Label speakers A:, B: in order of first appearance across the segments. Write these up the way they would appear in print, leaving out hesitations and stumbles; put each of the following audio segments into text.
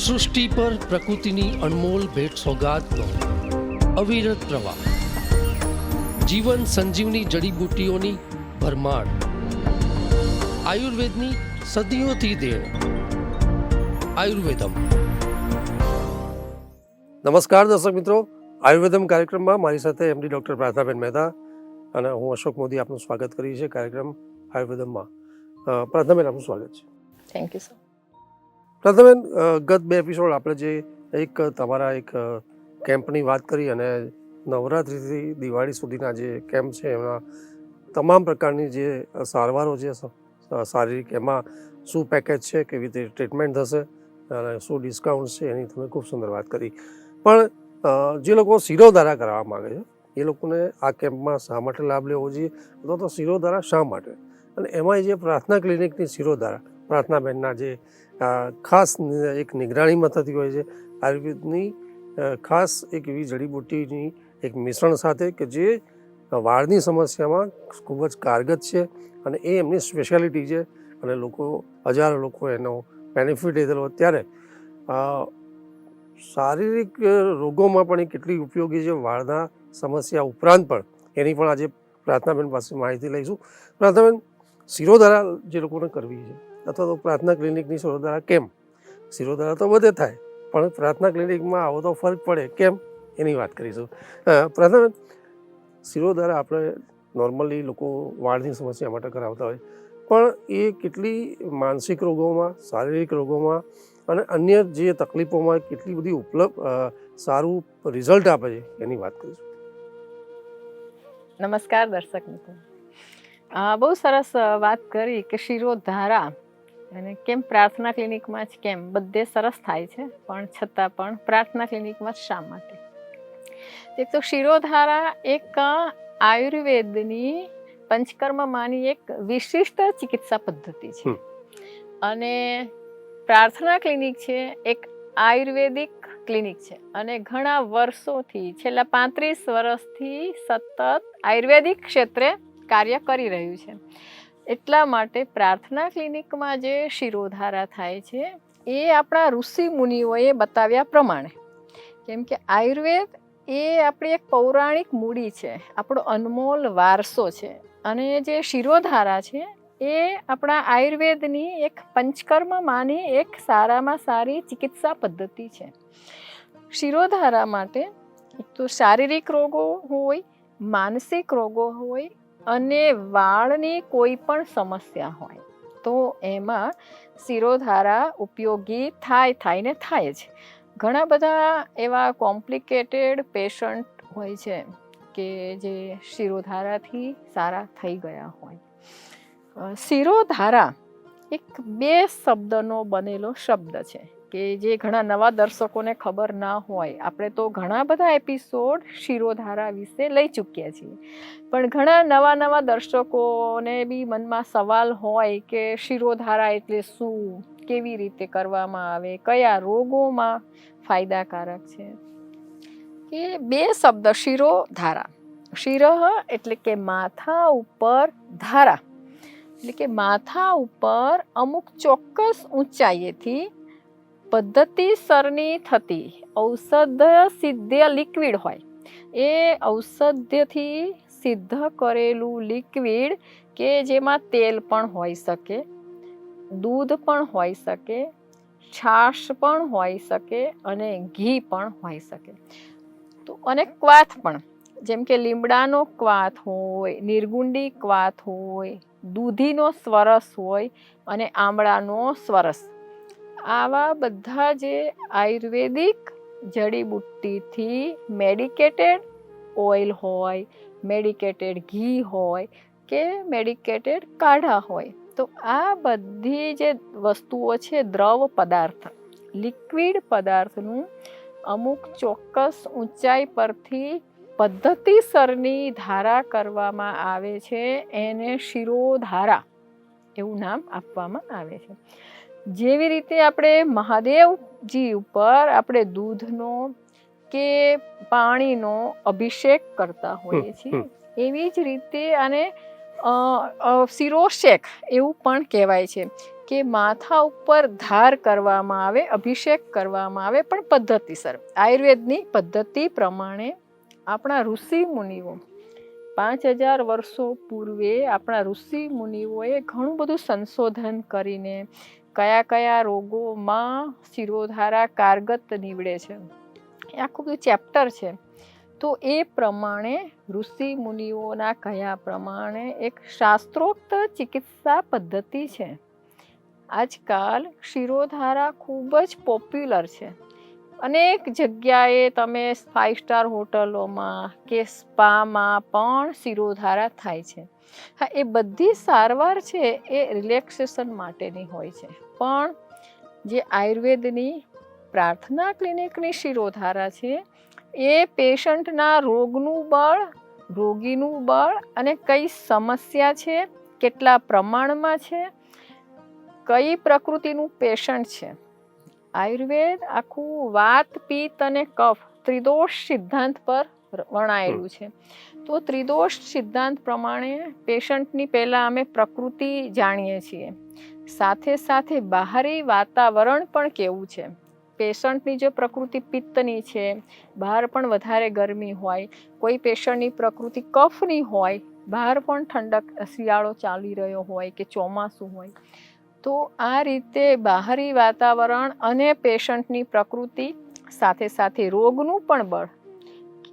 A: સૃષ્ટિ પર પ્રકૃતિની અનમોલ ભેટ સોગાદનો અવિરત પ્રવાહ, જીવન સંજીવની જડીબુટ્ટીઓની ભરમાર, આયુર્વેદની સદીઓથી દેણ. આયુર્વેદમ. નમસ્કાર દર્શક મિત્રો, આયુર્વેદમ કાર્યક્રમમાં મારી સાથે એમડી ડૉક્ટર પ્રાર્થનાબેન મહેતા અને હું અશોક મોદી આપનું સ્વાગત કરી છે કાર્યક્રમ આયુર્વેદમમાં. પ્રાર્થનાબેન, આપનું સ્વાગત છે.
B: Thank you sir.
A: પ્રાર્થનાબેન, ગત બે એપિસોડ આપણે જે તમારા એક કેમ્પની વાત કરી અને નવરાત્રિથી દિવાળી સુધીના જે કેમ્પ છે એમાં તમામ પ્રકારની જે સારવારો છે શારીરિક, એમાં શું પેકેજ છે, કેવી રીતે ટ્રીટમેન્ટ થશે અને શું ડિસ્કાઉન્ટ છે, એની તમે ખૂબ સુંદર વાત કરી. પણ જે લોકો શિરોધારા કરાવવા માગે છે એ લોકોને આ કેમ્પમાં શા માટે લાભ લેવો જોઈએ, અથવા તો શિરોધારા શા માટે, અને એમાં જે પ્રાર્થના ક્લિનિકની શિરોધારા પ્રાર્થનાબેનના જે ખાસ એક નિગરાણીમાં થતી હોય છે, આયુર્વેદની ખાસ એક એવી જડીબુટ્ટીની એક મિશ્રણ સાથે કે જે વાળની સમસ્યામાં ખૂબ જ કારગત છે અને એ એમની સ્પેશિયાલિટી છે અને હજારો લોકો એનો બેનિફિટ લીધેલો. ત્યારે શારીરિક રોગોમાં પણ એ કેટલી ઉપયોગી છે, વાળના સમસ્યા ઉપરાંત પણ એની પણ આજે પ્રાર્થનાબેન પાસે માહિતી લઈશું. પ્રાર્થનાબેન, શિરોધારા જે લોકોને કરવી છે અથવા તો પ્રાર્થના ક્લિનિકની શિરોધારા કેમ? શિરોધારા તો બધે થાય, પણ પ્રાર્થના ક્લિનિકમાં આવો તો ફરક પડે કેમ, એની વાત કરીશું. પ્રાર્થનાબેન, શિરોધારા આપણે નોર્મલી લોકો વાળની સમસ્યા માટે કરાવતા હોય, પણ એ કેટલી માનસિક રોગોમાં, શારીરિક રોગોમાં અને અન્ય જે તકલીફોમાં કેટલી બધી સારું રિઝલ્ટ આપે છે, એની વાત કરીશું.
B: નમસ્કાર દર્શક મિત્રો. બહુ સરસ વાત કરી કે શિરોધારા અને કેમ પ્રાર્થના ક્લિનિકમાં જ કેમ, બધે સરસ થાય છે, પણ છતાં પણ પ્રાર્થના ક્લિનિકમાં શા માટે? એક તો શિરોધારા એક આયુર્વેદની પંચકર્મમાંની એક વિશિષ્ટ ચિકિત્સા પદ્ધતિ છે અને પ્રાર્થના ક્લિનિક છે એક આયુર્વેદિક ક્લિનિક છે અને ઘણા વર્ષોથી, છેલ્લા 35 વર્ષથી સતત આયુર્વેદિક ક્ષેત્રે કાર્ય કરી રહ્યું છે. એટલા માટે પ્રાર્થના ક્લિનિકમાં જે શિરોધારા થાય છે એ આપણા ઋષિ મુનિઓએ બતાવ્યા પ્રમાણે, કેમ કે આયુર્વેદ એ આપણી એક પૌરાણિક મૂડી છે, આપણો અનમોલ વારસો છે, અને જે શિરોધારા છે એ આપણા આયુર્વેદની એક પંચકર્મમાંની એક સારામાં સારી ચિકિત્સા પદ્ધતિ છે. શિરોધારા માટે એક તો શારીરિક રોગો હોય, માનસિક રોગો હોય અને વાળની કોઈ પણ સમસ્યા હોય તો એમાં શિરોધારા ઉપયોગી થાય ને થાય જ. ઘણા બધા એવા કોમ્પ્લિકેટેડ પેશન્ટ હોય છે કે જે શિરોધારાથી સારા થઈ ગયા હોય. શિરોધારા એક 2 શબ્દનો બનેલો શબ્દ છે કે જે ઘણા નવા દર્શકોને ખબર ના હોય. આપણે તો ઘણા બધા એપિસોડ શિરોધારા વિશે લઈ ચૂક્યા છીએ, પણ ઘણા નવા દર્શકોને બી મનમાં સવાલ હોય કે શિરોધારા એટલે શું, કેવી રીતે કરવામાં આવે, કયા રોગોમાં ફાયદાકારક છે. કે 2 શબ્દ શિરોધારા. શિરઃ એટલે કે માથા ઉપર, ધારા એટલે કે માથા ઉપર અમુક ચોક્કસ ઊંચાઈએથી પદ્ધતિસરની થતી ઔષધ સિદ્ધ લિક્વિડ હોય. એ ઔષધ્યથી સિદ્ધ કરેલું લિક્વિડ કે જેમાં તેલ પણ હોઈ શકે, દૂધ પણ હોઈ શકે, છાશ પણ હોઈ શકે અને ઘી પણ હોઈ શકે. તો અને ક્વાથ પણ, જેમ કે લીમડાનો ક્વાથ હોય, નિર્ગુંડી ક્વાથ હોય, દૂધીનો સ્વરસ હોય અને આમળાનો સ્વરસ. આવા બધા જે આયુર્વેદિક જડીબુટ્ટીથી મેડિકેટેડ ઓઇલ હોય, મેડિકેટેડ ઘી હોય કે મેડિકેટેડ કાઢા હોય, તો આ બધી જે વસ્તુઓ છે, દ્રવ પદાર્થ, લિક્વિડ પદાર્થનું અમુક ચોક્કસ ઊંચાઈ પરથી પદ્ધતિસરની ધારા કરવામાં આવે છે, એને શિરોધારા એવું નામ આપવામાં આવે છે. જેવી રીતે આપણે મહાદેવજી ઉપર આપણે દૂધનો કે પાણીનો અભિષેક કરતા હોઈએ છીએ, એવી જ રીતે આને શિરોષેક એવું પણ કહેવાય છે કે માથા ઉપર ધાર કરવામાં આવે, અભિષેક કરવામાં આવે, પણ પદ્ધતિસર આયુર્વેદની પદ્ધતિ પ્રમાણે. આપણા ઋષિ મુનિઓ 5000 વર્ષો પૂર્વે આપણા ઋષિ મુનિઓએ ઘણું બધું સંશોધન કરીને કયા કયા રોગોમાં શિરોધારા કારગત નીવડે છે, એ આખું બધું ચેપ્ટર છે. તો એ પ્રમાણે ઋષિ મુનિઓના કયા પ્રમાણે એક શાસ્ત્રોક્ત ચિકિત્સા પદ્ધતિ છે. આજકાલ શિરોધારા ખૂબ જ પોપ્યુલર છે. અનેક જગ્યાએ તમે 5 સ્ટાર હોટલોમાં કે સ્પામાં પણ શિરોધારા થાય છે. હા, એ બધી સારવાર છે એ રિલેક્સેશન માટેની હોય છે, પણ જે આયુર્વેદની પ્રાર્થના ક્લિનિકની શિરોધારા છે એ પેશન્ટના રોગનું બળ, રોગીનું બળ અને કઈ સમસ્યા છે, કેટલા પ્રમાણમાં છે, કઈ પ્રકૃતિનું પેશન્ટ છે. આયુર્વેદ આખું વાત, પિત્ત અને કફ ત્રિદોષ સિદ્ધાંત પર વણાયેલું છે. તો ત્રિદોષ સિદ્ધાંત પ્રમાણે પેશન્ટની પહેલાં અમે પ્રકૃતિ જાણીએ છીએ, સાથે સાથે બહારી વાતાવરણ પણ કેવું છે. પેશન્ટની જો પ્રકૃતિ પિત્તની છે, બહાર પણ વધારે ગરમી હોય, કોઈ પેશન્ટની પ્રકૃતિ કફની હોય, બહાર પણ ઠંડક, શિયાળો ચાલી રહ્યો હોય કે ચોમાસું હોય, તો આ રીતે બહારી વાતાવરણ અને પેશન્ટની પ્રકૃતિ, સાથે સાથે રોગનું પણ બળ,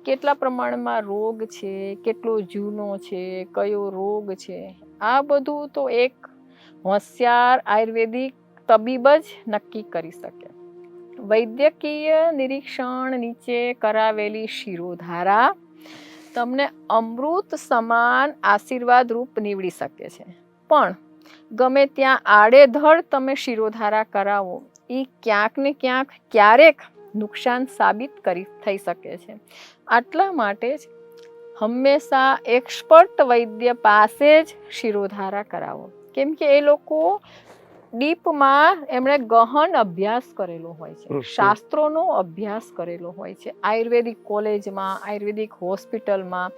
B: કેટલા પ્રમાણમાં રોગ છે, કેટલો જૂનો છે, કયો રોગ છે, આ બધું તો એક હોશિયાર આયુર્વેદિક તબીબ જ નક્કી કરી શકે. વૈદ્યકીય નિરીક્ષણ નીચે કરાવેલી શિરોધારા તમને અમૃત સમાન આશીર્વાદ રૂપ નીવડી શકે છે. પણ ગમે ત્યાં આડેધડ તમે શિરોધારા કરાવો, એ ક્યાંક ને ક્યાંક ક્યારેક નુકસાન સાબિત થઈ શકે છે. આટલા માટે જ હંમેશા એક્સપર્ટ વૈદ્ય પાસે જ શિરોધારા કરાવો, કેમ કે એ લોકો ડીપમાં એમણે ગહન અભ્યાસ કરેલો હોય છે, શાસ્ત્રોનો અભ્યાસ કરેલો હોય છે. આયુર્વેદિક કોલેજમાં, આયુર્વેદિક હોસ્પિટલમાં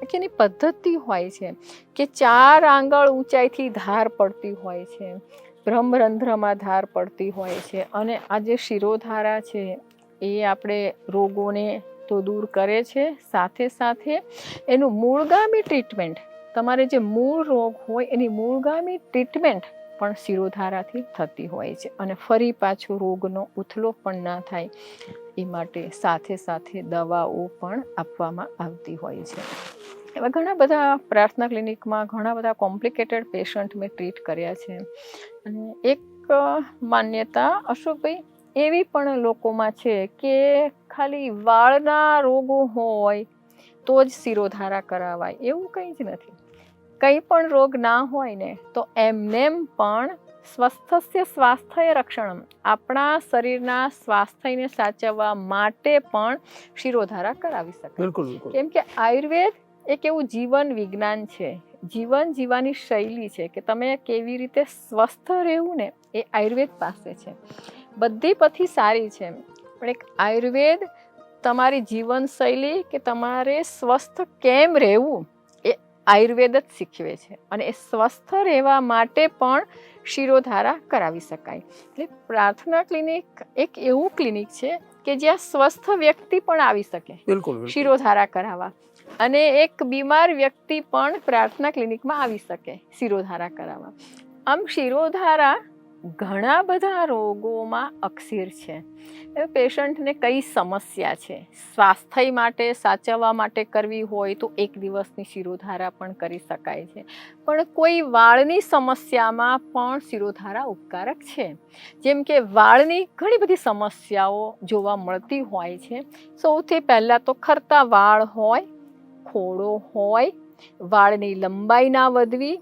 B: એની પદ્ધતિ હોય છે કે 4 આંગળ ઊંચાઈથી ધાર પડતી હોય છે, બ્રહ્મરંધ્રમાં ધાર પડતી હોય છે. અને આ જે શિરોધારા છે એ આપણે રોગોને તો દૂર કરે છે, સાથે સાથે એનું મૂળગામી ટ્રીટમેન્ટ, તમારે જે મૂળ રોગ હોય એની મૂળગામી ટ્રીટમેન્ટ પણ શિરોધારાથી થતી હોય છે. અને ફરી પાછો રોગનો ઉથલો પણ ના થાય એ માટે સાથે સાથે દવાઓ પણ આપવામાં આવતી હોય છે. એવા ઘણા બધા પ્રાર્થના ક્લિનિકમાં ઘણા બધા કોમ્પ્લિકેટેડ પેશન્ટ મેં ટ્રીટ કર્યા છે. અને એક માન્યતા અશોકભાઈ એવી પણ લોકોમાં છે કે ખાલી વાળના રોગો હોય તો જ શિરોધારા કરાવાય, એવું કંઈ જ નથી. કંઈ પણ રોગ ના હોય ને તો એમનેમ પણ સ્વસ્થસ્ય સ્વાસ્થ્ય રક્ષણમ, આપણા શરીરના સ્વાસ્થ્યને સાચવવા માટે પણ શિરોધારા કરાવી શકાય.
A: બિલકુલ.
B: કેમ કે આયુર્વેદ એક એવું જીવન વિજ્ઞાન છે, જીવન જીવવાની શૈલી છે કે તમે કેવી રીતે સ્વસ્થ રહેવું ને એ આયુર્વેદ પાસે છે. બધી પથી સારી છે, પણ એક આયુર્વેદ તમારી જીવનશૈલી કે તમારે સ્વસ્થ કેમ રહેવું એ આયુર્વેદ જ શીખવે છે. અને એ સ્વસ્થ રહેવા માટે પણ શિરોધારા કરાવી શકાય. એટલે પ્રાર્થના ક્લિનિક એક એવું ક્લિનિક છે કે જ્યાં સ્વસ્થ વ્યક્તિ પણ આવી શકે શિરોધારા કરાવવા, અને એક બીમાર વ્યક્તિ પણ પ્રાર્થના ક્લિનિકમાં આવી શકે શિરોધારા કરાવવા. આમ શિરોધારા ઘણા બધા રોગોમાં અક્સિર છે. પેશન્ટને કઈ સમસ્યા છે, સ્વાસ્થ્ય માટે સાચવવા માટે કરવી હોય તો 1 દિવસની શિરોધારા પણ કરી શકાય છે. પણ કોઈ વાળની સમસ્યામાં પણ શિરોધારા ઉપકારક છે. જેમ કે વાળની ઘણી બધી સમસ્યાઓ જોવા મળતી હોય છે. સૌથી પહેલાં તો ખરતા વાળ હોય, ખોડો હોય, વાળની લંબાઈ ના વધવી,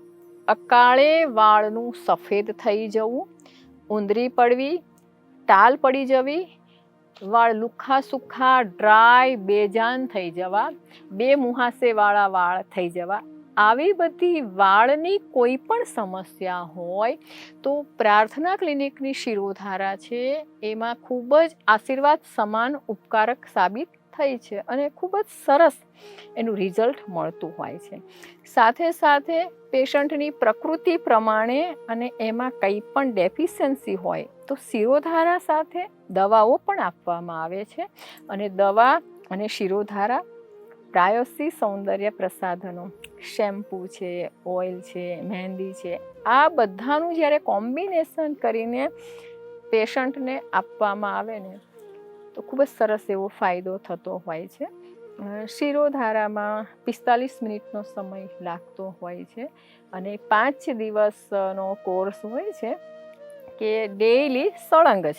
B: અકાળે વાળનું સફેદ થઈ જવું, ઉંદરી પડવી, ટાલ પડી જવી, વાળ લુખા સુખા ડ્રાય બેજાન થઈ જવા, 2 મુહાસેવાળા વાળ થઈ જવા, આવી બધી વાળની કોઈ પણ સમસ્યા હોય તો પ્રાર્થના ક્લિનિકની શિરોધારા છે એમાં ખૂબ જ આશીર્વાદ સમાન ઉપકારક સાબિત થઈ છે અને ખૂબ જ સરસ એનું રિઝલ્ટ મળતું હોય છે. સાથે સાથે પેશન્ટની પ્રકૃતિ પ્રમાણે અને એમાં કંઈ પણ ડેફિશિયન્સી હોય તો શિરોધારા સાથે દવાઓ પણ આપવામાં આવે છે. અને દવા અને શિરોધારા, પ્રાયોસિસ સૌંદર્ય પ્રસાધનો, શેમ્પૂ છે, ઓઇલ છે, મહેંદી છે, આ બધાનું જ્યારે કોમ્બિનેશન કરીને પેશન્ટને આપવામાં આવે ને તો ખૂબ જ સરસ એવો ફાયદો થતો હોય છે. શિરોધારામાં 45 મિનિટનો સમય લાગતો હોય છે અને 5 દિવસનો કોર્સ હોય છે કે ડેઈલી સળંગ જ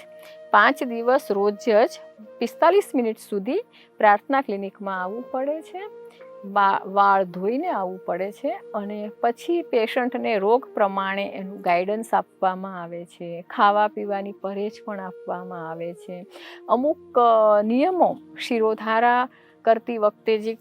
B: 5 દિવસ રોજ જ 45 મિનિટ સુધી પ્રાર્થના ક્લિનિકમાં આવવું પડે છે. વાળ ધોઈને આવવું પડે છે અને પછી પેશન્ટને રોગ પ્રમાણે એનું ગાઈડન્સ આપવામાં આવે છે. ખાવા પીવાની પરેજ પણ આપવામાં આવે છે. અમુક નિયમો શિરોધારા કરતી વખતે જે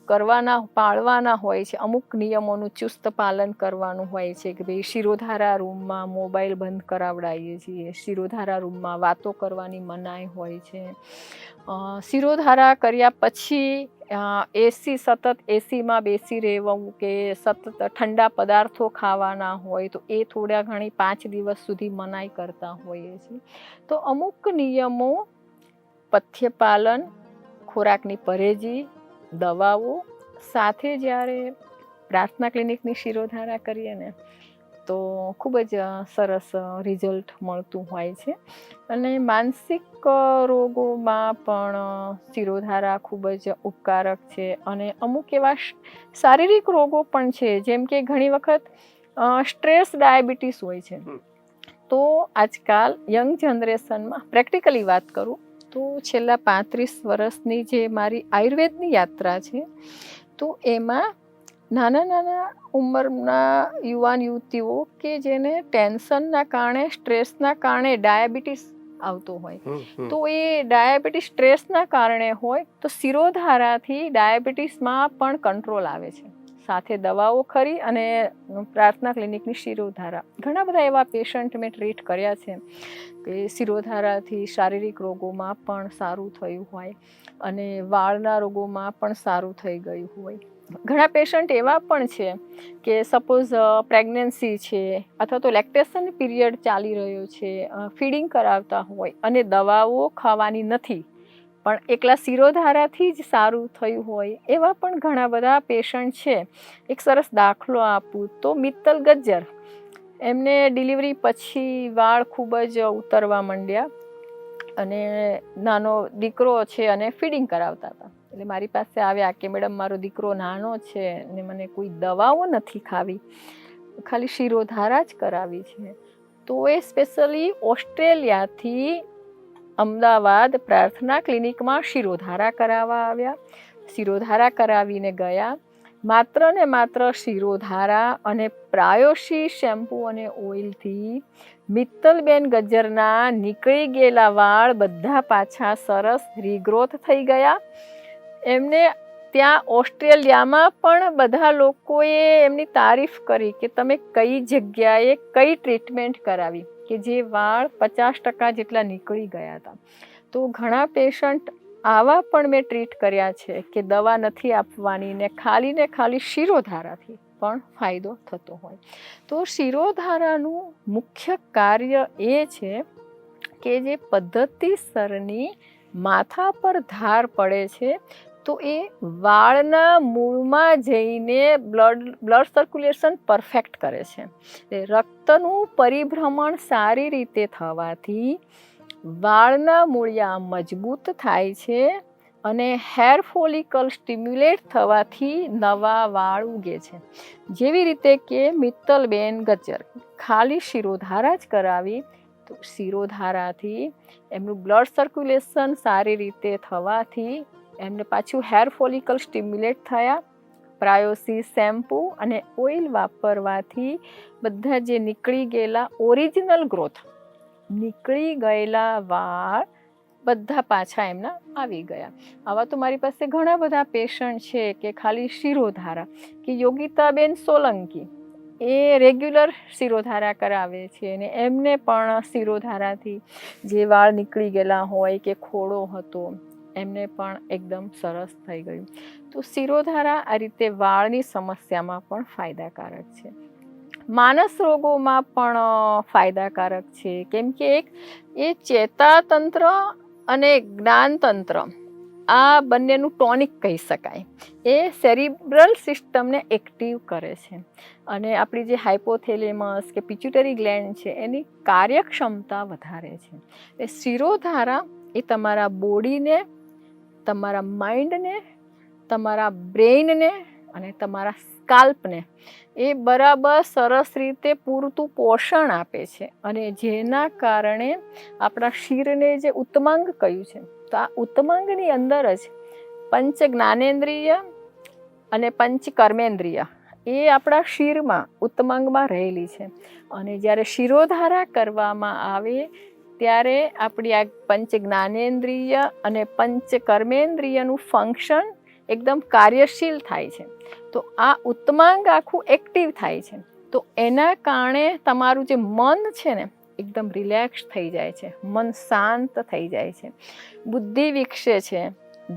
B: પાળવાના હોય છે, અમુક નિયમોનું ચુસ્ત પાલન કરવાનું હોય છે કે ભાઈ શિરોધારા રૂમમાં મોબાઈલ બંધ કરાવડાવીએ છીએ, શિરોધારા રૂમમાં વાતો કરવાની મનાઈ હોય છે. શિરોધારા કર્યા પછી સતત એસીમાં બેસી રહેવું કે સતત ઠંડા પદાર્થો ખાવાના હોય તો એ થોડા ઘણી 5 દિવસ સુધી મનાઈ કરતા હોઈએ છીએ. તો અમુક નિયમો, પથ્યપાલન, ખોરાકની પરેજી, દવાઓ સાથે જ્યારે પ્રાર્થના ક્લિનિકની શિરોધારા કરીએ ને તો ખૂબ જ સરસ રિઝલ્ટ મળતું હોય છે. અને માનસિક રોગોમાં પણ શિરોધારા ખૂબ જ ઉપકારક છે. અને અમુક એવા શારીરિક રોગો પણ છે, જેમ કે ઘણી વખત સ્ટ્રેસ ડાયાબિટીસ હોય છે. તો આજકાલ યંગ જનરેશનમાં પ્રેક્ટિકલી વાત કરું તો છેલ્લા 35 વર્ષની જે મારી આયુર્વેદની યાત્રા છે તો એમાં નાના ઉંમરના યુવાન યુવતીઓ કે જેને ટેન્શનના કારણે, સ્ટ્રેસના કારણે ડાયાબિટીસ આવતો હોય તો એ ડાયાબિટીસ સ્ટ્રેસના કારણે હોય તો શિરોધારાથી ડાયાબિટીસમાં પણ કંટ્રોલ આવે છે. સાથે દવાઓ ખરી અને પ્રાર્થના ક્લિનિકની શિરોધારા. ઘણા બધા એવા પેશન્ટ મેં ટ્રીટ કર્યા છે કે શિરોધારાથી શારીરિક રોગોમાં પણ સારું થયું હોય અને વાળના રોગોમાં પણ સારું થઈ ગયું હોય. ઘણા પેશન્ટ એવા પણ છે કે સપોઝ પ્રેગ્નન્સી છે અથવા તો લેક્ટેશન પીરિયડ ચાલી રહ્યો છે, ફીડિંગ કરાવતા હોય અને દવાઓ ખાવાની નથી પણ એકલા શિરોધારાથી જ સારું થયું હોય, એવા પણ ઘણા બધા પેશન્ટ છે. એક સરસ દાખલો આપું તો મિત્તલ ગજ્જર, એમને ડિલિવરી પછી વાળ ખૂબ જ ઉતરવા માંડ્યા અને નાનો દીકરો છે અને ફીડિંગ કરાવતા હતા. એટલે મારી પાસે આવ્યા કે મેડમ મારો દીકરો નાનો છે અને મને કોઈ દવાઓ નથી ખાવી, ખાલી શિરોધારા જ કરાવી છે. તો એ સ્પેશિયલી ઓસ્ટ્રેલિયાથી અમદાવાદ પ્રાર્થના ક્લિનિકમાં શિરોધારા કરાવવા આવ્યા. શિરોધારા કરાવીને ગયા. માત્ર ને માત્ર શિરોધારા અને પ્રાયોસિસ શેમ્પૂ અને ઓઇલથી મિત્તલબેન ગજ્જરના નીકળી ગયેલા વાળ બધા પાછા સરસ રીગ્રોથ થઈ ગયા. એમને ત્યાં ઓસ્ટ્રેલિયામાં પણ બધા લોકોએ એમની તારીફ કરી કે તમે કઈ જગ્યાએ કઈ ટ્રીટમેન્ટ કરાવી કે જે વાળ 50% જેટલા નીકળી ગયા હતા. તો ઘણા પેશન્ટ આવા પણ મેં ટ્રીટ કર્યા છે કે દવા નથી આપવાની ને ખાલી શિરોધારાથી પણ ફાયદો થતો હોય. તો શિરોધારાનું મુખ્ય કાર્ય એ છે કે જે પદ્ધતિસરની માથા પર ધાર પડે છે તો એ વાળના મૂળમાં જઈને બ્લડ સર્ક્યુલેશન પરફેક્ટ કરે છે. રક્તનું પરિભ્રમણ સારી રીતે થવાથી વાળના મૂળિયા મજબૂત થાય છે અને હેર ફોલિકલ સ્ટિમ્યુલેટ થવાથી નવા વાળ ઉગે છે. જેવી રીતે કે મિત્તલબેન ગજ્જર ખાલી શિરોધારા જ કરાવી તો શિરોધારાથી એમનું બ્લડ સર્ક્યુલેશન સારી રીતે થવાથી એમને પાછું હેર ફોલિકલ સ્ટિમ્યુલેટ થયા. પ્રાયોસિસ શેમ્પૂ અને ઓઇલ વાપરવાથી બધા જે નીકળી ગયેલા ઓરિજિનલ ગ્રોથ, નીકળી ગયેલા વાળ બધા પાછા એમના આવી ગયા. આવા તો મારી પાસે ઘણા બધા પેશન્ટ છે કે ખાલી શિરોધારા કે યોગિતાબેન સોલંકી એ રેગ્યુલર શિરોધારા કરાવે છે અને એમને પણ શિરોધારાથી જે વાળ નીકળી ગયેલા હોય કે ખોડો હતો એમને પણ એકદમ સરસ થઈ ગયું. તો શિરોધારા આ રીતે વાળની સમસ્યામાં પણ ફાયદાકારક છે. માનસ રોગોમાં પણ ફાયદાકારક છે, કેમ કે એ ચેતાતંત્ર અને જ્ઞાનતંત્ર આ બંનેનું ટોનિક કહી શકાય. એ સેરિબ્રલ સિસ્ટમને એક્ટિવ કરે છે અને આપણી જે હાઇપોથેલેમસ કે પિટ્યુટરી ગ્લેન્ડ છે એની કાર્યક્ષમતા વધારે છે. એ શિરોધારા એ તમારા બોડીને, તમારા માઇન્ડને, તમારા બ્રેઇનને અને તમારા સ્કાલ્પને એ બરાબર સરસ રીતે પૂરતું પોષણ આપે છે અને જેના કારણે આપણા શિરને જે ઉત્તમાંગ કહ્યું છે, તો આ ઉત્તમાંગની અંદર જ પંચ જ્ઞાનેન્દ્રિય અને પંચ કર્મેન્દ્રિય એ આપણા શિરમાં ઉત્તમાંગમાં રહેલી છે. અને જ્યારે શિરોધારા કરવામાં આવે ત્યારે આપણી આ પંચ જ્ઞાનેન્દ્રિય અને પંચ કર્મેન્દ્રિયનું ફંક્શન એકદમ કાર્યશીલ થાય છે. તો આ ઉત્તમાંગ આખું એક્ટિવ થાય છે. તો એના કારણે તમારું જે મન છે ને એકદમ રિલેક્સ થઈ જાય છે, મન શાંત થઈ જાય છે, બુદ્ધિ વિકસે છે,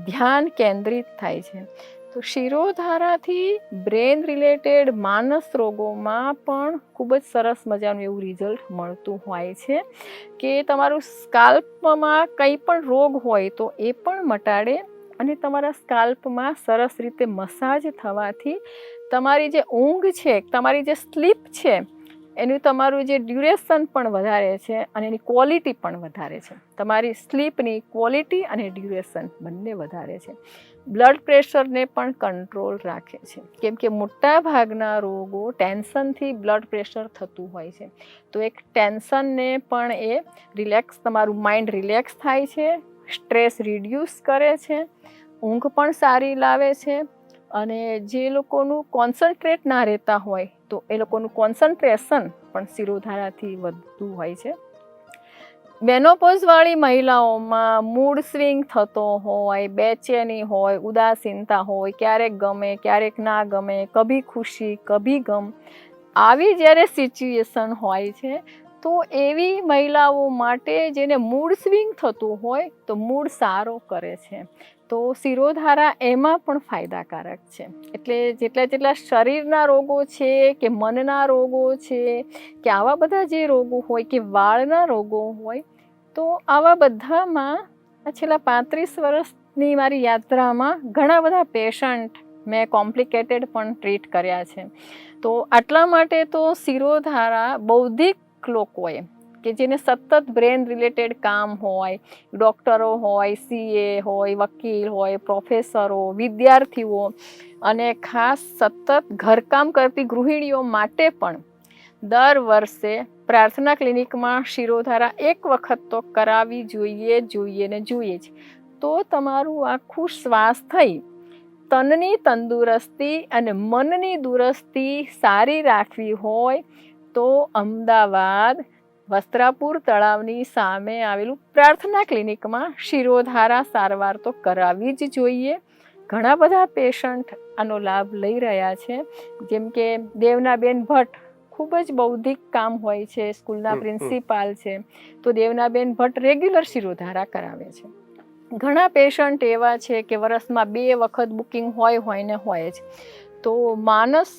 B: ધ્યાન કેન્દ્રિત થાય છે. તો શિરોધારાથી બ્રેન રિલેટેડ માનસ રોગોમાં પણ ખૂબ જ સરસ મજાનું એવું રિઝલ્ટ મળતું હોય છે કે તમારું સ્કાલ્પમાં કંઈ પણ રોગ હોય તો એ પણ મટાડે અને તમારા સ્કાલ્પમાં સરસ રીતે મસાજ થવાથી તમારી જે ઊંઘ છે, તમારી જે સ્લીપ છે, એનું તમારું જે ડ્યુરેશન પણ વધારે છે અને એની ક્વોલિટી પણ વધારે છે. તમારી સ્લીપની ક્વોલિટી અને ડ્યુરેશન બંને વધારે છે. બ્લડ પ્રેશરને પણ કંટ્રોલ રાખે છે, કેમ કે મોટા ભાગના રોગો ટેન્શનથી બ્લડ પ્રેશર થતું હોય છે. તો એક ટેન્શનને પણ એ રિલેક્સ, તમારું માઇન્ડ રિલેક્સ થાય છે, સ્ટ્રેસ રિડ્યુસ કરે છે, ઊંઘ પણ સારી લાવે છે અને જે લોકોનું કોન્સન્ટ્રેટ ના રહેતા હોય તો એ લોકોનું કોન્સન્ટ્રેશન પણ શિરોધારાથી વધતું હોય છે. મેનોપોઝવાળી મહિલાઓમાં મૂડ સ્વિંગ થતો હોય, બેચેની હોય, ઉદાસીનતા હોય, ક્યારેક ગમે ક્યારેક ના ગમે, કભી ખુશી કભી ગમ, આવી જ્યારે સિચ્યુએશન હોય છે તો એવી મહિલાઓ માટે જેને મૂડ સ્વિંગ થતું હોય તો મૂડ સારો કરે છે. તો શિરોધારા એમાં પણ ફાયદાકારક છે. એટલે જેટલા શરીરના રોગો છે કે મનના રોગો છે કે આવા બધા જે રોગો હોય કે વાળના રોગો હોય, તો આવા બધામાં છેલ્લા 35 વર્ષની મારી યાત્રામાં ઘણા બધા પેશન્ટ મેં કોમ્પ્લિકેટેડ પણ ટ્રીટ કર્યા છે. તો આટલા માટે તો શિરોધારા બૌદ્ધિક લોકોએ કે જેને સતત બ્રેન રિલેટેડ કામ હોય, ડૉક્ટરો હોય, CA હોય, વકીલ હોય, પ્રોફેસરો, વિદ્યાર્થીઓ અને ખાસ સતત ઘરકામ કરતી ગૃહિણીઓ માટે પણ દર વર્ષે પ્રાર્થના ક્લિનિકમાં શિરોધારા એક વખત તો કરાવવી જોઈએ ને જોઈએ જ. તો તમારું આખું સ્વાસ્થ્ય, તનની તંદુરસ્તી અને મનની દુરસ્તી સારી રાખવી હોય તો અમદાવાદ વસ્ત્રાપુર તળાવની સામે આવેલું પ્રાર્થના ક્લિનિકમાં શિરોધારા સારવાર તો કરાવવી જ જોઈએ. ઘણા બધા પેશન્ટ આનો લાભ લઈ રહ્યા છે. જેમ કે દેવનાબેન ભટ્ટ, ખૂબ જ બૌદ્ધિક કામ હોય છે, સ્કૂલના પ્રિન્સિપાલ છે, તો દેવનાબેન ભટ્ટ રેગ્યુલર શિરોધારા કરાવે છે. ઘણા પેશન્ટ એવા છે કે વર્ષમાં 2 વખત બુકિંગ હોય ને હોય જ. તો માનસ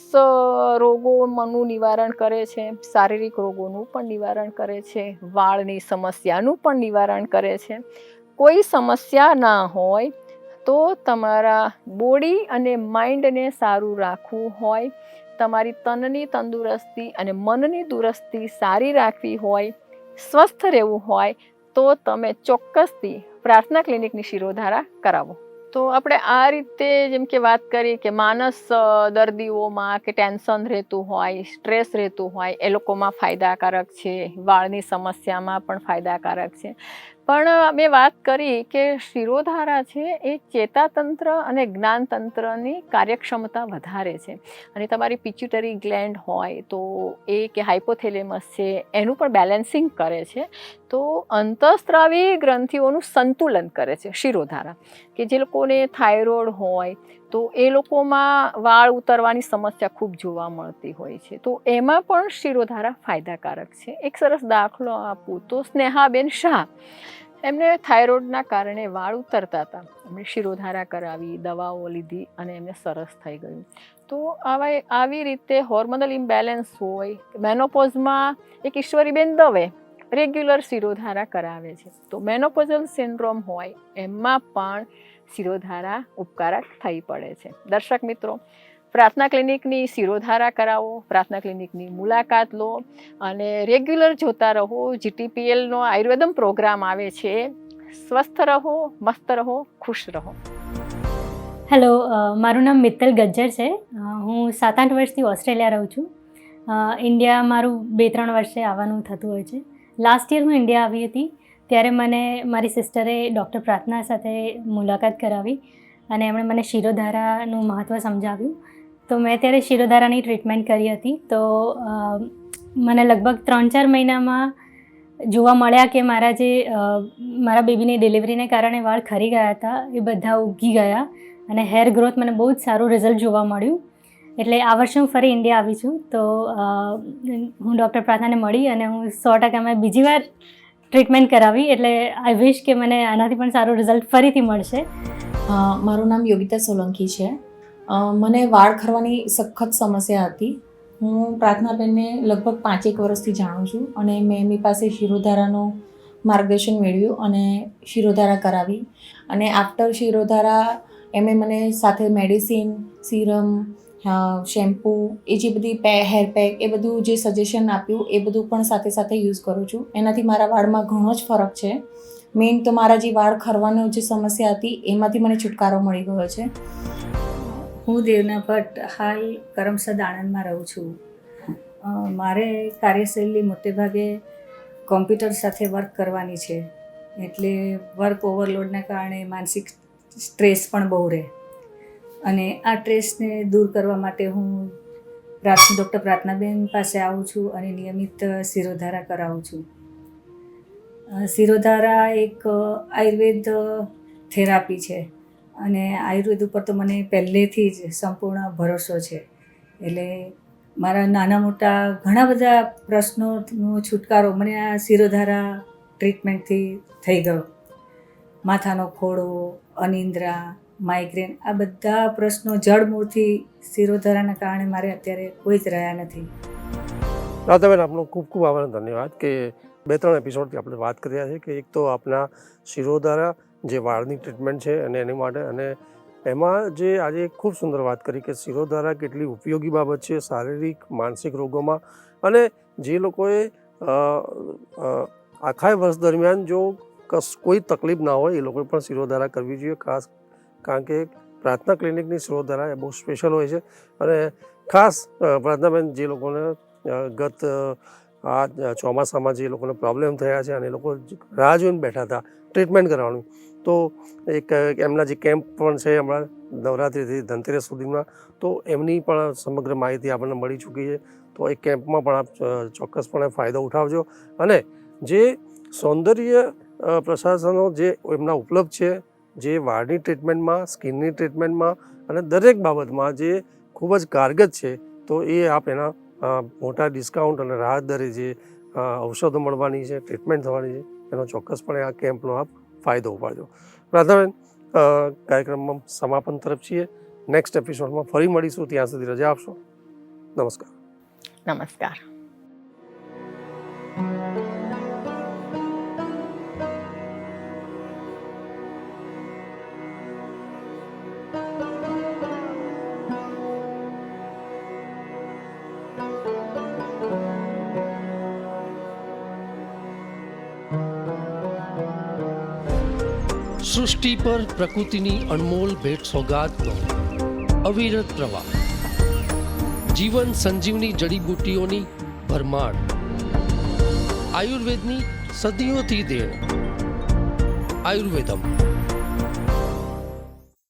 B: રોગોનું નિવારણ કરે છે, શારીરિક રોગોનું પણ નિવારણ કરે છે, વાળની સમસ્યાનું પણ નિવારણ કરે છે. કોઈ સમસ્યા ના હોય તો તમારા બોડી અને માઇન્ડને સારું રાખવું હોય, તમારી તનની તંદુરસ્તી અને મનની દુરસ્તી સારી રાખવી હોય, સ્વસ્થ રહેવું હોય તો તમે ચોક્કસથી પ્રાર્થના ક્લિનિકની શિરોધારા કરાવો. તો આપણે આ રીતે જેમ કે વાત કરી કે માનસ દર્દીઓમાં કે ટેન્શન રહેતું હોય, સ્ટ્રેસ રહેતું હોય, એ લોકોમાં ફાયદાકારક છે, વાળની સમસ્યામાં પણ ફાયદાકારક છે. પણ મેં વાત કરી કે શિરોધારા છે એ ચેતાતંત્ર અને જ્ઞાનતંત્રની કાર્યક્ષમતા વધારે છે અને તમારી પિચ્યુટરી ગ્લેન્ડ હોય તો એ કે હાઇપોથેલેમસ છે એનું પણ બેલેન્સિંગ કરે છે. તો અંતઃસ્ત્રાવી ગ્રંથિઓનું સંતુલન કરે છે શિરોધારા. કે જે લોકોને થાઇરોઇડ હોય તો એ લોકોમાં વાળ ઉતરવાની સમસ્યા ખૂબ જોવા મળતી હોય છે, તો એમાં પણ શિરોધારા ફાયદાકારક છે. એક સરસ દાખલો આપું તો સ્નેહાબેન શાહ, એમને થાઇરોઇડના કારણે વાળ ઉતરતા હતા. એમણે શિરોધારા કરાવી, દવાઓ લીધી અને એમને સરસ થઈ ગયું. તો આવી રીતે હોર્મોનલ ઇમ્બેલેન્સ હોય, મેનોપોઝમાં એક ઈશ્વરીબેન દવે રેગ્યુલર શિરોધારા કરાવે છે. તો મેનોપોઝલ સિન્ડ્રોમ હોય એમાં પણ શિરોધારા ઉપકારક થઈ પડે છે. દર્શક મિત્રો, પ્રાર્થના ક્લિનિકની શિરોધારા કરાવો, પ્રાર્થના ક્લિનિકની મુલાકાત લો અને રેગ્યુલર જોતા રહો. GTPLનો આયુર્વેદમ પ્રોગ્રામ આવે છે. સ્વસ્થ રહો, મસ્ત રહો, ખુશ રહો.
C: હેલો, મારું નામ મિત્તલ ગજ્જર છે. હું 7-8 વર્ષથી ઓસ્ટ્રેલિયા રહું છું. ઇન્ડિયા મારું 2-3 વર્ષે આવવાનું થતું હોય છે. લાસ્ટ યર હું ઇન્ડિયા આવી હતી ત્યારે મને મારી સિસ્ટરે ડૉક્ટર પ્રાર્થના સાથે મુલાકાત કરાવી અને એમણે મને શિરોધારાનું મહત્ત્વ સમજાવ્યું. તો મેં ત્યારે શિરોધારાની ટ્રીટમેન્ટ કરી હતી. તો મને લગભગ 3-4 મહિનામાં જોવા મળ્યા કે મારા બેબીની ડિલિવરીને કારણે વાળ ખરી ગયા હતા એ બધા ઉગી ગયા અને હેર ગ્રોથ મને બહુ જ સારું રિઝલ્ટ જોવા મળ્યું. એટલે આ વર્ષે હું ફરી ઇન્ડિયા આવી છું. તો હું ડૉક્ટર પ્રાર્થનાને મળી અને હું 100% મેં બીજી વાર ટ્રીટમેન્ટ કરાવી. એટલે આઈ વિશ કે મને આનાથી પણ સારું રિઝલ્ટ ફરીથી મળશે.
D: મારું નામ યોગિતા સોલંકી છે. મને વાળ ખરવાની સખત સમસ્યા હતી. હું પ્રાર્થનાબેનને લગભગ 5-1 વર્ષથી જાણું છું અને મેં એમની પાસે શિરોધારાનું માર્ગદર્શન મેળવ્યું અને શિરોધારા કરાવી. અને આફ્ટર શિરોધારા એમણે મને સાથે મેડિસિન, સિરમ, શેમ્પૂ, એ જે બધી હેર પેક, એ બધું જે સજેશન આપ્યું એ બધું પણ સાથે સાથે યુઝ કરું છું. એનાથી મારા વાળમાં ઘણો જ ફરક છે. મેઇન તો મારા જે વાળ ખરવાનો જે સમસ્યા હતી એમાંથી મને છુટકારો મળી ગયો છે.
E: હું દેવના ભટ્ટ હાલ કરમસદ આણંદમાં રહું છું. મારે કાર્યશૈલી મોટેભાગે કોમ્પ્યુટર સાથે વર્ક કરવાની છે. એટલે વર્ક ઓવરલોડના કારણે માનસિક સ્ટ્રેસ પણ બહુ રહે અને આ સ્ટ્રેસને દૂર કરવા માટે હું ડૉક્ટર પ્રાર્થનાબેન પાસે આવું છું અને નિયમિત શિરોધારા કરાવું છું. શિરોધારા એક આયુર્વેદ થેરાપી છે અને આયુર્વેદ ઉપર તો મને પહેલેથી જ સંપૂર્ણ ભરોસો છે. એટલે મારા નાના મોટા ઘણા બધા પ્રશ્નોનો છુટકારો મને આ શિરોધારા ટ્રીટમેન્ટથી થઈ ગયો. માથાનો ખોડો, અનિંદ્રા, માઇગ્રેન, આ બધા પ્રશ્નો જડમૂળથી શિરોધારાના કારણે મારે અત્યારે કોઈ જ રહ્યા નથી.
A: રાધાબેન, આપનો ખૂબ ખૂબ આભાર, ધન્યવાદ કે 2-3 એપિસોડથી આપણે વાત કરી રહ્યા છીએ કે એક તો આપના શિરોધારા જે વાળની ટ્રીટમેન્ટ છે અને એની માટે, અને એમાં જે આજે ખૂબ સુંદર વાત કરી કે શિરોધારા કેટલી ઉપયોગી બાબત છે શારીરિક માનસિક રોગોમાં. અને જે લોકોએ આખા વર્ષ દરમિયાન જો કોઈ તકલીફ ના હોય એ લોકોએ પણ શિરોધારા કરવી જોઈએ, ખાસ કારણ કે પ્રાર્થના ક્લિનિકની શિરોધારા એ બહુ સ્પેશિયલ હોય છે. અને ખાસ પ્રાર્થનાબેન, જે લોકોને ગત આ ચોમાસામાં જે લોકોને પ્રોબ્લેમ થયા છે અને એ લોકો રાહ જોઈને બેઠા હતા ટ્રીટમેન્ટ કરવાનું, તો એક એમના જે કેમ્પ પણ છે હમણાં નવરાત્રિથી ધનતેરસ સુધીમાં, તો એમની પણ સમગ્ર માહિતી આપણને મળી ચૂકી છે. તો એ કેમ્પમાં પણ આપ ચોક્કસપણે ફાયદો ઉઠાવજો. અને જે સૌંદર્ય પ્રશાસનો જે એમના ઉપલબ્ધ છે, જે વાળની ટ્રીટમેન્ટમાં, સ્કિનની ટ્રીટમેન્ટમાં અને દરેક બાબતમાં જે ખૂબ જ કારગર છે, તો એ આપ એના મોટા ડિસ્કાઉન્ટ અને રાહત દરે જે ઔષધો મળવાની છે, ટ્રીટમેન્ટ થવાની છે, એનો ચોક્કસપણે આ કેમ્પનો આપ ફાયદો ઉપાડજો. રાધાબેન, કાર્યક્રમમાં સમાપન તરફ છીએ. નેક્સ્ટ એપિસોડમાં ફરી મળીશું. ત્યાં સુધી રજા આપશો. નમસ્કાર.
B: નમસ્કાર.
F: સૃષ્ટિ પર પ્રકૃતિની અનમોલ ભેટ સોગાદનો અવિરત પ્રવાહ, જીવન સંજીવની જડીબુટ્ટીઓની ભરમાર, આયુર્વેદની સદીઓથી દેણ. આયુર્વેદમ